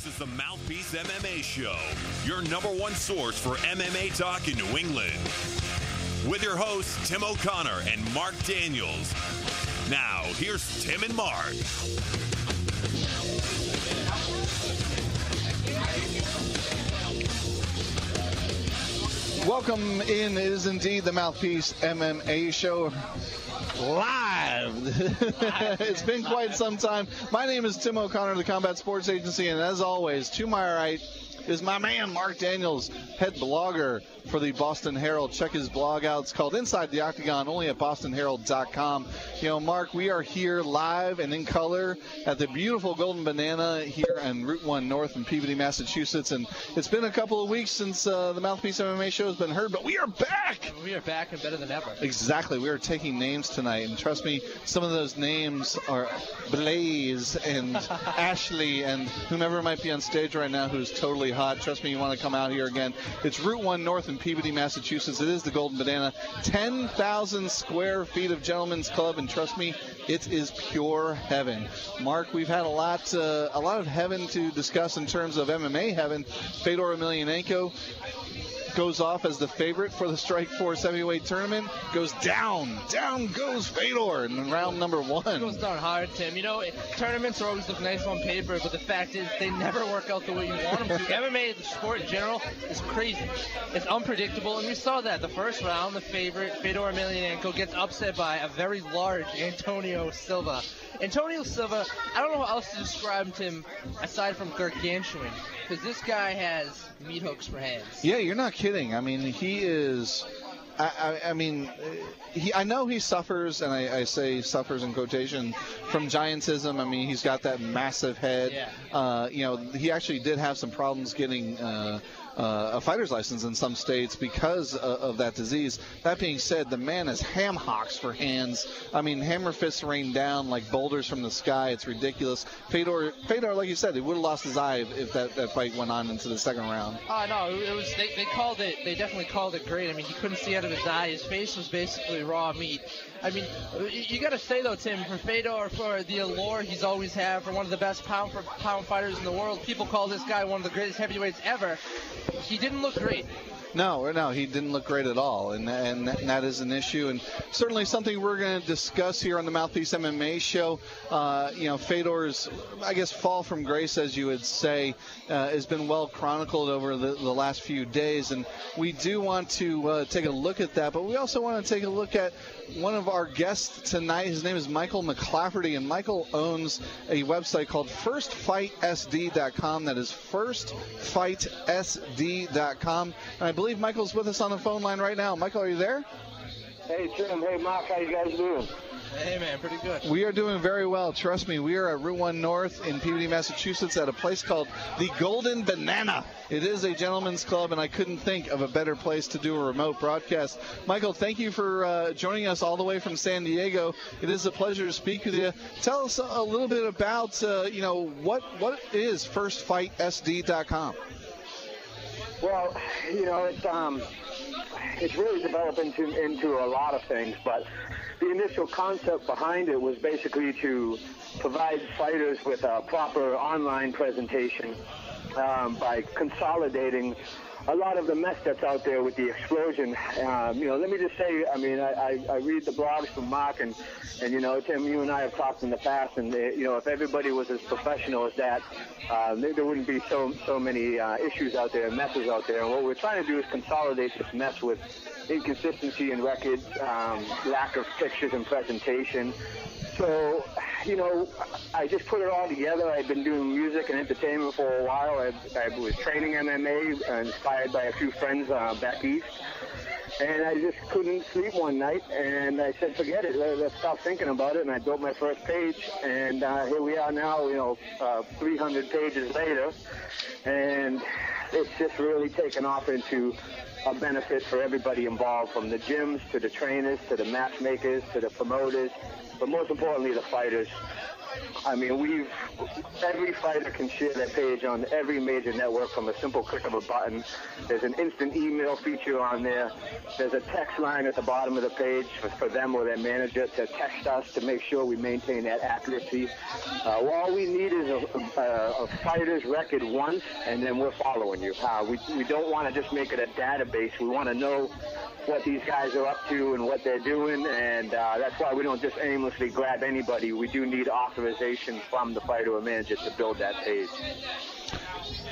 This is the Mouthpiece MMA Show, your number one source for MMA talk in New England. With your hosts, Tim O'Connor and Mark Daniels. Now, here's Tim and Mark. Welcome in. It is indeed the Mouthpiece MMA Show. Live. It's been quite some time. My name is Tim O'Connor of the Combat Sports Agency, and as always, to my right is my man, Mark Daniels, head blogger for the Boston Herald. Check his blog out. It's called Inside the Octagon, only at bostonherald.com. You know, Mark, we are here live and in color at the beautiful Golden Banana here on Route 1 North in Peabody, Massachusetts. And it's been a couple of weeks since the Mouthpiece MMA Show has been heard, but we are back! We are back and better than ever. Exactly. We are taking names tonight. And trust me, some of those names are Blaze and Ashley and whomever might be on stage right now who's totally hot. Trust me, you want to come out here again. It's Route 1 North in Peabody, Massachusetts. It is the Golden Banana. 10,000 square feet of gentlemen's club, and trust me, it is pure heaven. Mark, we've had a lot of heaven to discuss in terms of MMA heaven. Fedor Emelianenko goes off as the favorite for the Strikeforce heavyweight tournament. Goes down. Down goes Fedor in round number one. It goes down hard, Tim. You know, tournaments always look nice on paper, but the fact is they never work out the way you want them to. MMA, the sport in general, is crazy. It's unpredictable, and we saw that. The first round, the favorite, Fedor Emelianenko, gets upset by a very large Antonio Silva. Antonio Silva, I don't know how else to describe him aside from gargantuan, because this guy has meat hooks for hands. Yeah, you're not kidding. I mean, he is. I know he suffers, and I say suffers in quotation, from giantism. I mean, he's got that massive head. Yeah. You know, he actually did have some problems getting a fighter's license in some states because of that disease. That being said, the man has ham hocks for hands. I mean, hammer fists rain down like boulders from the sky. It's ridiculous. Fedor, like you said, he would have lost his eye if that fight went on into the second round. Oh, no, it was. They called it. They definitely called it great. I mean, he couldn't see out of his eye. His face was basically raw meat. I mean, you got to say, though, Tim, for Fedor, for the allure he's always had, for one of the best pound-for-pound fighters in the world, people call this guy one of the greatest heavyweights ever. He didn't look great. No, he didn't look great at all, and that is an issue, and certainly something we're going to discuss here on the Mouthpiece MMA Show. You know, Fedor's, I guess, fall from grace, as you would say, has been well chronicled over the last few days, and we do want to take a look at that, but we also want to take a look at one of our guests tonight. His name is Michael McClafferty, and Michael owns a website called firstfightsd.com. That is firstfightsd.com. And I believe Michael's with us on the phone line right now. Michael, are you there? Hey, Tim. Hey, Mark. How you guys doing? Hey, man, pretty good. We are doing very well. Trust me, we are at Route 1 North in Peabody, Massachusetts at a place called the Golden Banana. It is a gentleman's club, and I couldn't think of a better place to do a remote broadcast. Michael, thank you for joining us all the way from San Diego. It is a pleasure to speak with you. Tell us a little bit about, you know, what is firstfightsd.com? Well, you know, it's really developed into a lot of things, but the initial concept behind it was basically to provide fighters with a proper online presentation by consolidating a lot of the mess that's out there with the explosion. You know, let me just say, I mean, I read the blogs from Mark, and you know, Tim, you and I have talked in the past, and you know, if everybody was as professional as that, there wouldn't be so many issues out there, messes out there. And what we're trying to do is consolidate this mess with inconsistency in records, lack of pictures and presentation. So, you know, I just put it all together. I've been doing music and entertainment for a while. I was training MMA, inspired by a few friends back east. And I just couldn't sleep one night, and I said, forget it, let's stop thinking about it, and I built my first page, and here we are now, you know, 300 pages later, and it's just really taken off into a benefit for everybody involved, from the gyms to the trainers to the matchmakers to the promoters, but most importantly the fighters. I mean, every fighter can share their page on every major network from a simple click of a button. There's an instant email feature on there. There's a text line at the bottom of the page for them or their manager to text us to make sure we maintain that accuracy. All we need is a fighter's record once, and then we're following you. We don't want to just make it a database. We want to know what these guys are up to and what they're doing, and that's why we don't just aimlessly grab anybody. We do need authorization from the fighter or manager to build that page.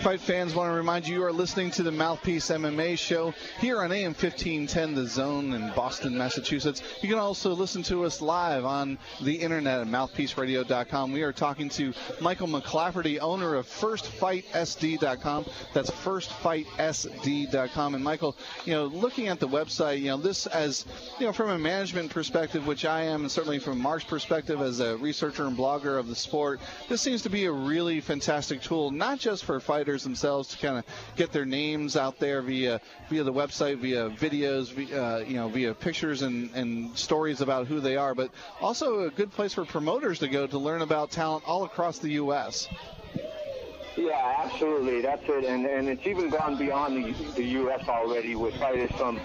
Fight fans, want to remind you are listening to the Mouthpiece MMA show here on AM 1510 The Zone in Boston, Massachusetts. You can also listen to us live on the internet at mouthpieceradio.com. We are talking to Michael McClafferty, owner of firstfightsd.com. That's firstfightsd.com. And Michael, looking at the website, this as, from a management perspective, which I am, and certainly from Mark's perspective as a researcher and blogger of the sport, this seems to be a really fantastic tool, not just for fighters themselves to kind of get their names out there via the website, via videos, via pictures and stories about who they are, but also a good place for promoters to go to learn about talent all across the U.S. Yeah, absolutely. That's it. And it's even gone beyond the U.S. already with fighters from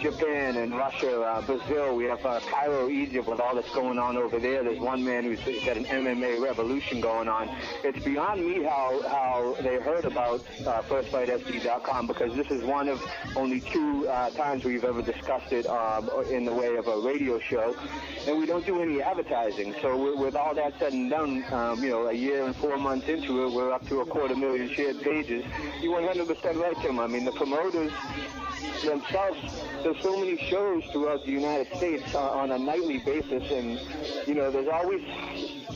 Japan and Russia, Brazil. We have Cairo, Egypt, with all that's going on over there. There's one man who's got an MMA revolution going on. It's beyond me how they heard about firstfightsd.com, because this is one of only 2 times we've ever discussed it in the way of a radio show. And we don't do any advertising. So with all that said and done, a year and 4 months into it, we're up to 250,000 shared pages. You're 100% right, Tim. I mean, the promoters themselves, there's so many shows throughout the United States on a nightly basis, and, there's always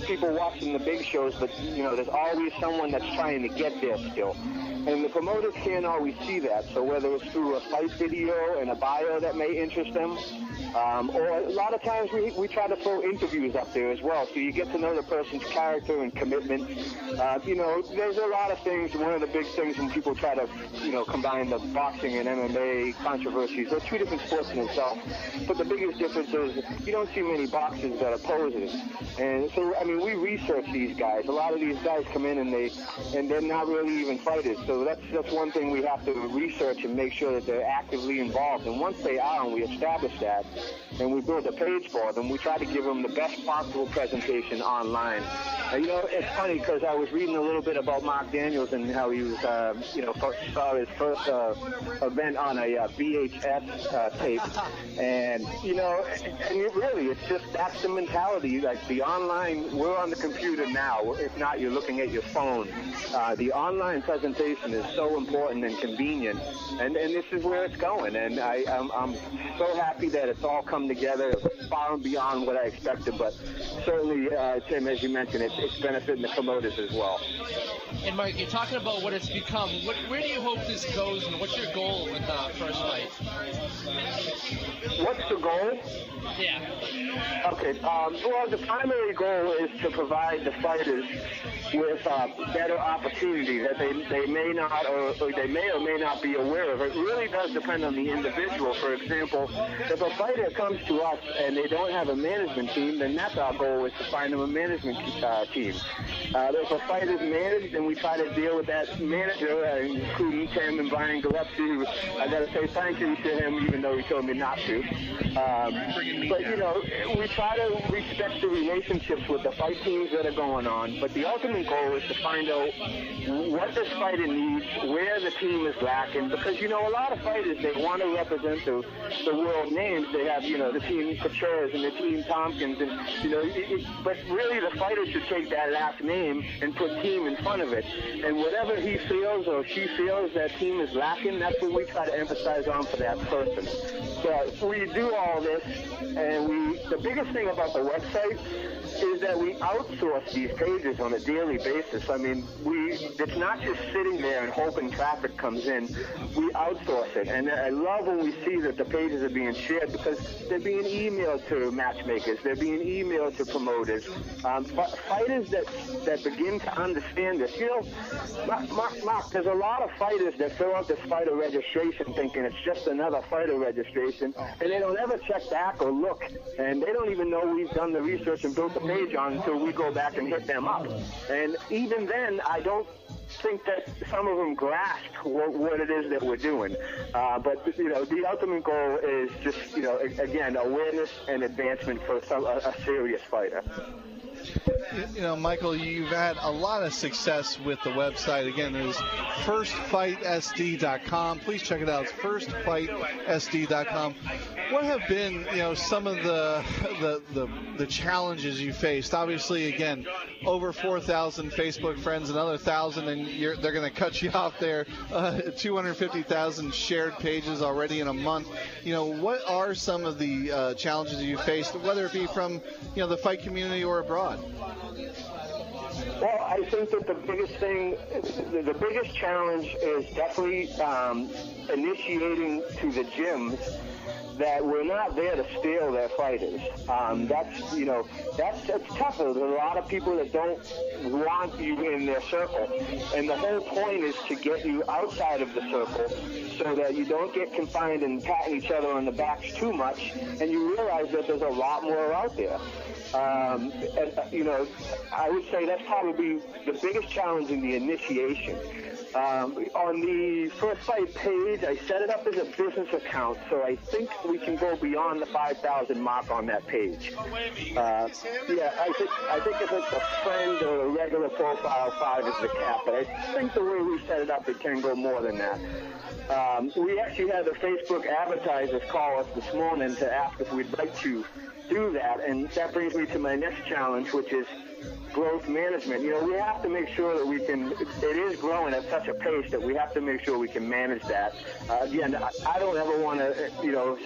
people watching the big shows, but, there's always someone that's trying to get there still. And the promoters can't always see that. So whether it's through a fight video and a bio that may interest them, or a lot of times we try to throw interviews up there as well, so you get to know the person's character and commitment. There's a lot of things. One of the big things when people try to, combine the boxing and MMA controversies, they're 2 different sports in themselves. But the biggest difference is you don't see many boxers that are posers. And so, we research these guys. A lot of these guys come in and they're not really even fighters. So that's one thing we have to research and make sure that they're actively involved. And once they are, and we establish that, and we build a page for them, we try to give them the best possible presentation online. It's funny because I was reading a little bit about Mark Daniels and how he was, saw his first event on a VHS tape. And, it's just, that's the mentality. Like the online, we're on the computer now. If not, you're looking at your phone. The online presentation is so important and convenient, and this is where it's going. And I'm so happy that it's all come together far and beyond what I expected, but certainly, Tim, as you mentioned, it's benefiting the promoters as well. And Mike, you're talking about what it's become. Where do you hope this goes, and what's your goal with First Fight? What's the goal? Yeah. Okay. Well, the primary goal is to provide the fighters with better opportunity that they may not or they may or may not be aware of. It really does depend on the individual. For example, if a fighter comes to us and they don't have a management team, then that's our goal, is to find them a management team. If a fighter's managed, then we try to deal with that manager, including Tim and Brian Gillespie, who I got to say thank you to him, even though he told me not to. But, we try to respect the relationships with the fight teams that are going on, but the ultimate goal is to find out what this fighter needs, where the team is lacking, because, a lot of fighters, they want to represent the world names. They have, the team Coutures and the team Tompkins, and, but really the fighter should take that last name and put team in front of it. And whatever he feels or she feels that team is lacking, that's what we try to emphasize on for that person. So we do all this, and the biggest thing about the website is that we outsource these pages on a daily basis. It's not just sitting there and hoping traffic comes in. We outsource it. And I love when we see that the pages are being shared, because they're being emailed to matchmakers. They're being emailed to promoters. Fighters that begin to understand this. Mark, there's a lot of fighters that fill out this fighter registration thinking it's just another fighter registration, and they don't ever check back or look. And they don't even know we've done the research and built the stage on until we go back and hit them up. And even then, I don't think that some of them grasp what it is that we're doing. But, the ultimate goal is just, again, awareness and advancement for a serious fighter. Michael, you've had a lot of success with the website. Again, it is firstfightsd.com. Please check it out. It's firstfightsd.com. What have been, some of the challenges you faced? Obviously, again, over 4,000 Facebook friends, another 1,000, and they're going to cut you off there. 250,000 shared pages already in a month. What are some of the challenges you faced, whether it be from, the fight community or abroad? Well, I think that the biggest challenge is definitely initiating to the gyms that we're not there to steal their fighters. That's tougher. There's a lot of people that don't want you in their circle. And the whole point is to get you outside of the circle so that you don't get confined and patting each other on the backs too much, and you realize that there's a lot more out there. I would say that's probably the biggest challenge in the initiation. On the First Fight page, I set it up as a business account, so I think we can go beyond the 5,000 mark on that page. I think if it's a friend or a regular profile, 5 is the cap, but I think the way we set it up, it can go more than that. We actually had the Facebook advertisers call us this morning to ask if we'd like to do that, and that brings me to my next challenge, which is growth management. We have to make sure that it is growing at such a pace that we have to make sure we can manage that. Again, I don't ever want to,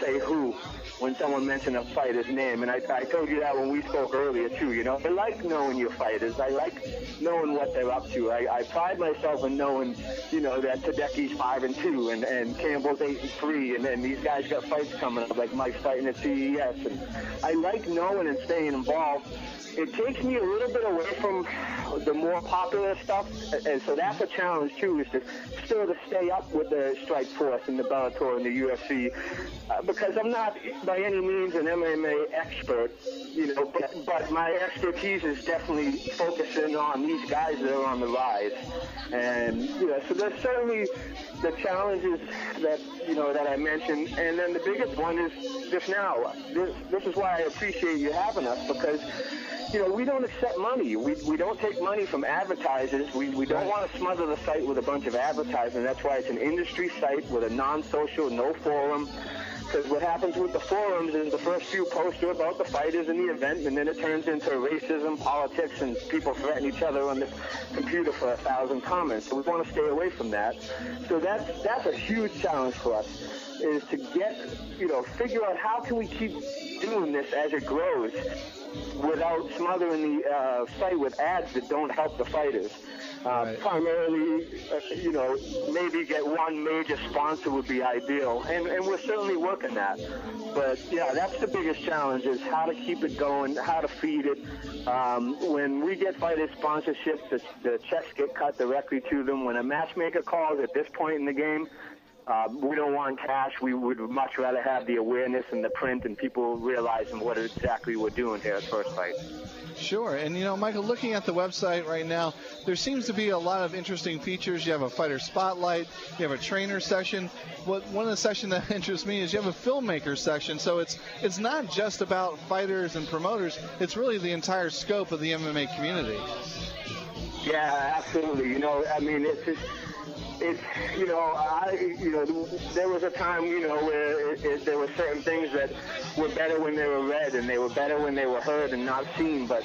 say who when someone mentioned a fighter's name, and I told you that when we spoke earlier too. I like knowing your fighters. I like knowing what they're up to. I pride myself in knowing, that Tadeki's 5-2 and Campbell's 8-3, and then these guys got fights coming up, like Mike's fighting at CES, and I like knowing and staying involved. It takes me a little bit away from the more popular stuff, and so that's a challenge too, is to still to stay up with the Strike Force and the Bellator and the UFC, because I'm not by any means an MMA expert, but my expertise is definitely focusing on these guys that are on the rise, and so there's certainly the challenges that that I mentioned, and then the biggest one is just now. This is why I appreciate you having us, because we don't accept money. We don't take money from advertisers. We don't want to smother the site with a bunch of advertising. That's why it's an industry site with a non-social, no forum. Because what happens with the forums is the first few posts are about the fighters and the event, and then it turns into racism, politics, and people threaten each other on the computer for 1,000 comments. So we want to stay away from that. So that's a huge challenge for us, is to figure out how can we keep doing this as it grows without smothering the site with ads that don't help the fighters. Primarily, maybe get one major sponsor would be ideal, and we're certainly working that. But that's the biggest challenge, is how to keep it going, how to feed it. When we get fighter sponsorships, the checks get cut directly to them. When a matchmaker calls at this point in the game, we don't want cash. We would much rather have the awareness and the print and people realizing what exactly we're doing here at First Fight. Sure. And, Michael, looking at the website right now, there seems to be a lot of interesting features. You have a fighter spotlight. You have a trainer section. One of the sections that interests me is you have a filmmaker section. So it's not just about fighters and promoters. It's really the entire scope of the MMA community. Yeah, absolutely. There was a time, where there were certain things that were better when they were read, and they were better when they were heard and not seen. But,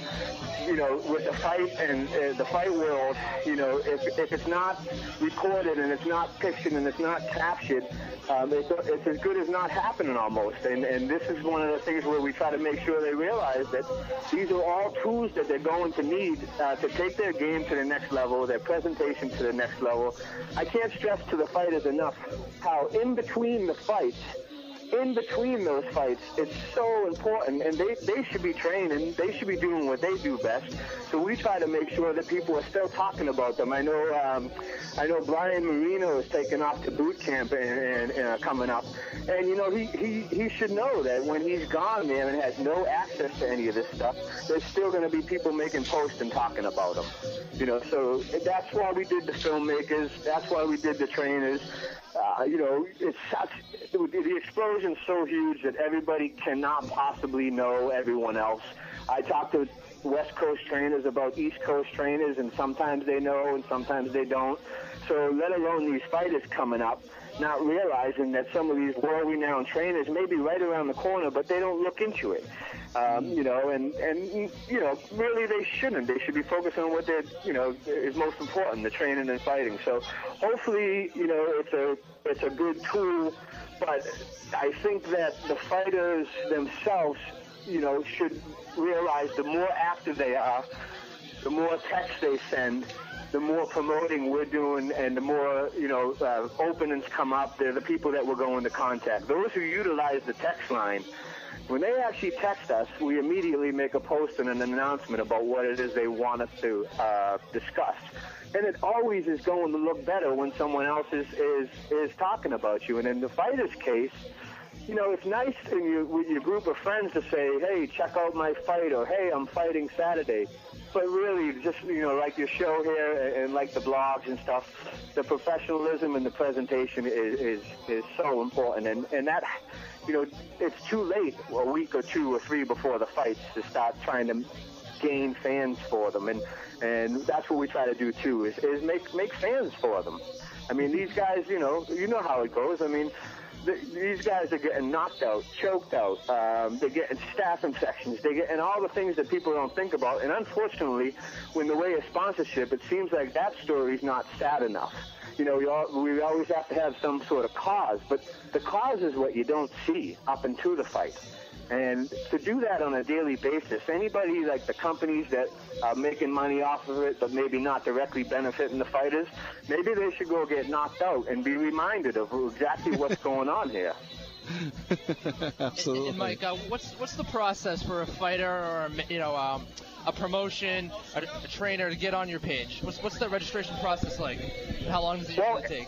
with the fight and the fight world, if it's not recorded and it's not pictured and it's not captured, it's as good as not happening almost. And this is one of the things where we try to make sure they realize that these are all tools that they're going to need to take their game to the next level, their presentation to the next level. I can't stress to the fighters enough how in between the fights, in between those fights, it's so important, and they should be training. They should be doing what they do best. So we try to make sure that people are still talking about them. I know Brian Marino is taking off to boot camp and coming up, and he should know that when he's gone there and has no access to any of this stuff, there's still going to be people making posts and talking about him. So that's why we did the filmmakers. That's why we did the trainers. The explosion's so huge that everybody cannot possibly know everyone else. I talk to West Coast trainers about East Coast trainers, and sometimes they know and sometimes they don't. So let alone these fighters coming up, not realizing that some of these world-renowned trainers may be right around the corner, but they don't look into it. Really they shouldn't. They should be focusing on what is most important, the training and fighting. So hopefully, it's a good tool, but I think that the fighters themselves, should realize the more active they are, the more texts they send, the more promoting we're doing, and the more, openings come up. They're the people that we're going to contact. Those who utilize the text line, when they actually text us, we immediately make a post and an announcement about what it is they want us to discuss. And it always is going to look better when someone else is talking about you. And in the fighter's case, it's nice with your group of friends to say, hey, check out my fight, or hey, I'm fighting Saturday. But really, just, like your show here and like the blogs and stuff, the professionalism and the presentation is so important. And that, it's too late, a week or 2 or 3 before the fights, to start trying to gain fans for them. And that's what we try to do, too, is make fans for them. I mean, these guys, you know how it goes. I mean, these guys are getting knocked out, choked out. They're getting staph infections. They're getting all the things that people don't think about. And unfortunately, when the way of sponsorship, it seems like that story's not sad enough. We always have to have some sort of cause, but the cause is what you don't see up into the fight. And to do that on a daily basis, anybody like the companies that are making money off of it but maybe not directly benefiting the fighters, maybe they should go get knocked out and be reminded of exactly what's going on here. Absolutely. And Mike, what's the process for a fighter or a promotion, a trainer to get on your page? What's the registration process like? How long does it usually take?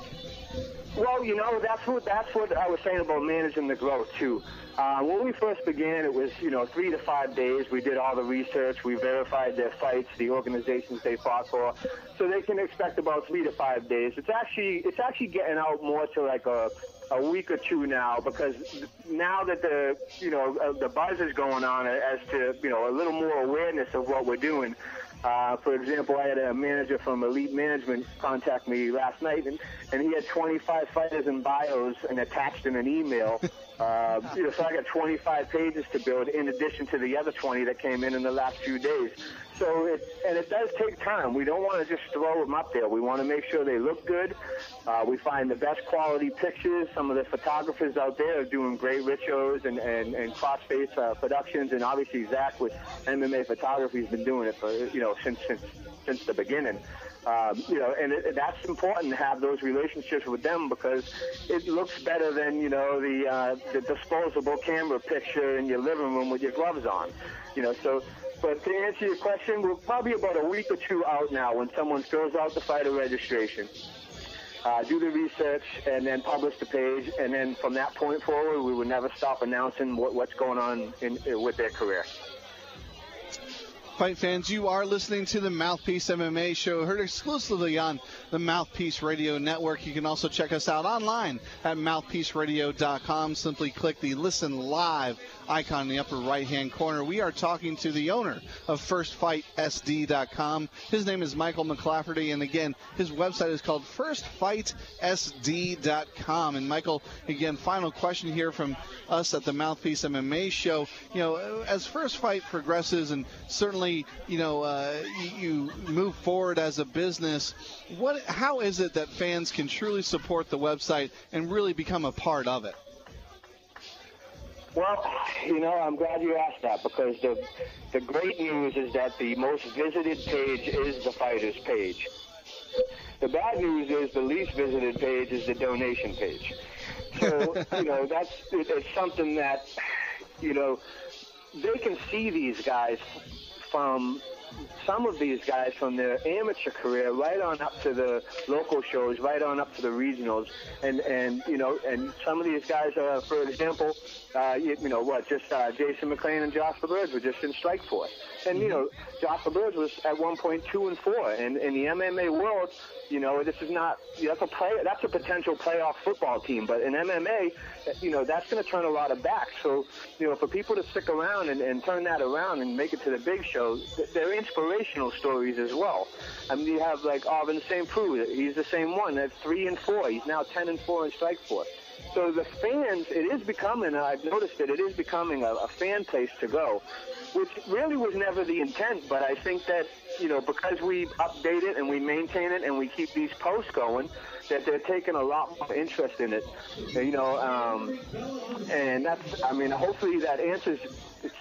Well, that's what I was saying about managing the growth too. When we first began, it was 3 to 5 days. We did all the research. We verified their fights, the organizations they fought for, so they can expect about 3 to 5 days. It's actually getting out more to like a week or 2 now, because now that the buzz is going on as to a little more awareness of what we're doing. For example, I had a manager from Elite Management contact me last night, and he had 25 fighters in bios and attached in an email. So I got 25 pages to build in addition to the other 20 that came in the last few days. So it does take time. We don't want to just throw them up there. We want to make sure they look good. We find the best quality pictures. Some of the photographers out there are doing great richos and crossface productions, and obviously Zach with MMA Photography has been doing it for since the beginning. That's important to have those relationships with them, because it looks better than the disposable camera picture in your living room with your gloves on. But to answer your question, we're probably about a week or 2 out now when someone fills out the fighter registration, do the research, and then publish the page. And then from that point forward, we would never stop announcing what's going on with their career. Fight fans, you are listening to the Mouthpiece MMA show, heard exclusively on the Mouthpiece Radio Network. You can also check us out online at mouthpieceradio.com. Simply click the Listen Live icon in the upper right-hand corner. We are talking to the owner of firstfightsd.com. His name is Michael McClafferty, and again, his website is called firstfightsd.com. And Michael, again, final question here from us at the Mouthpiece MMA show. As First Fight progresses, and certainly you move forward as a business, how is it that fans can truly support the website and really become a part of it? Well, I'm glad you asked that, because the great news is that the most visited page is the fighters page. The bad news is the least visited page is the donation page. So, it's something that, they can see these guys some of these guys from their amateur career right on up to the local shows, right on up to the regionals. And some of these guys are, for example, Jason McLean and Josh LeBurge were just in strike force. And, Josh LeBurge was at one point 2-4. And in the MMA world, this is not, that's a potential playoff football team. But in MMA, that's going to turn a lot of backs. So, for people to stick around and turn that around and make it to the big show, they're inspirational stories as well. I mean, you have like Arvin St. Preux. He's the same one. That's 3-4. He's now 10-4 in strike force. So the fans, it is becoming, I've noticed it is becoming a fan place to go, which really was never the intent. But I think that, because we update it and we maintain it and we keep these posts going, that they're taking a lot more interest in it. And that's, hopefully that answers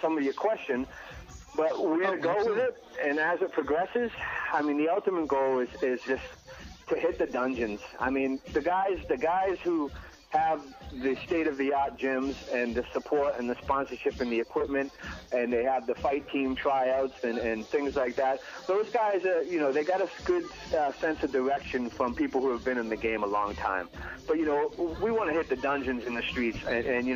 some of your question. But where to go with it, and as it progresses, the ultimate goal is just to hit the dungeons. The guys who have the state-of-the-art gyms and the support and the sponsorship and the equipment, and they have the fight team tryouts and things like that. Those guys, they got a good sense of direction from people who have been in the game a long time. But, we want to hit the dungeons in the streets, and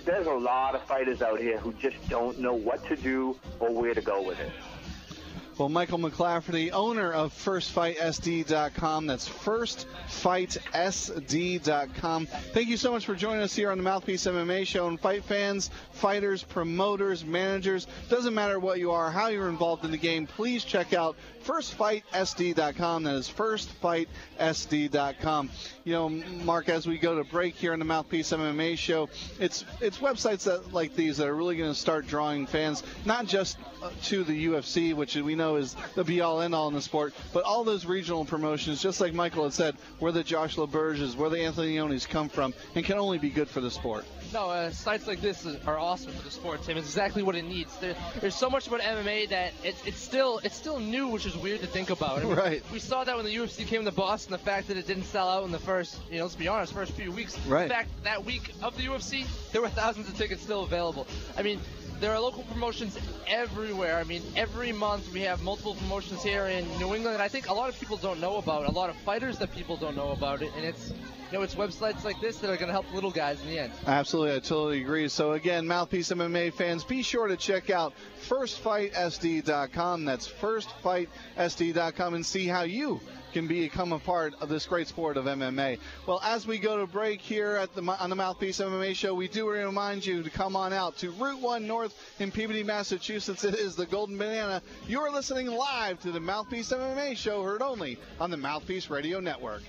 there's a lot of fighters out here who just don't know what to do or where to go with it. Well, Michael McClafferty, owner of firstfightsd.com. That's firstfightsd.com. Thank you so much for joining us here on the Mouthpiece MMA show. And fight fans, fighters, promoters, managers, doesn't matter what you are, how you're involved in the game, please check out firstfightsd.com. That is firstfightsd.com. Mark, as we go to break here on the Mouthpiece MMA show, it's websites like these that are really going to start drawing fans, not just to the UFC, which we know is the be-all, end-all in the sport, but all those regional promotions, just like Michael had said, where the Josh LeBurges, where the Anthony Iones come from, and can only be good for the sport. No, sites like this are awesome for the sport, Tim. It's exactly what it needs. There's so much about MMA that it's still new, which is weird to think about. Right. We saw that when the UFC came to Boston, the fact that it didn't sell out in the first, let's be honest, first few weeks. Right. In fact, that week of the UFC, there were thousands of tickets still available. There are local promotions everywhere. Every month we have multiple promotions here in New England, and I think a lot of people don't know about it. A lot of fighters that people don't know about it, and it's websites like this that are going to help the little guys in the end. Absolutely, I totally agree. So again, Mouthpiece MMA fans, be sure to check out firstfightsd.com. That's firstfightsd.com, and see how you can become a part of this great sport of MMA. Well, as we go to break here on the Mouthpiece MMA show, we do remind you to come on out to Route 1 North in Peabody, Massachusetts. It is the Golden Banana. You are listening live to the Mouthpiece MMA show, heard only on the Mouthpiece Radio Network.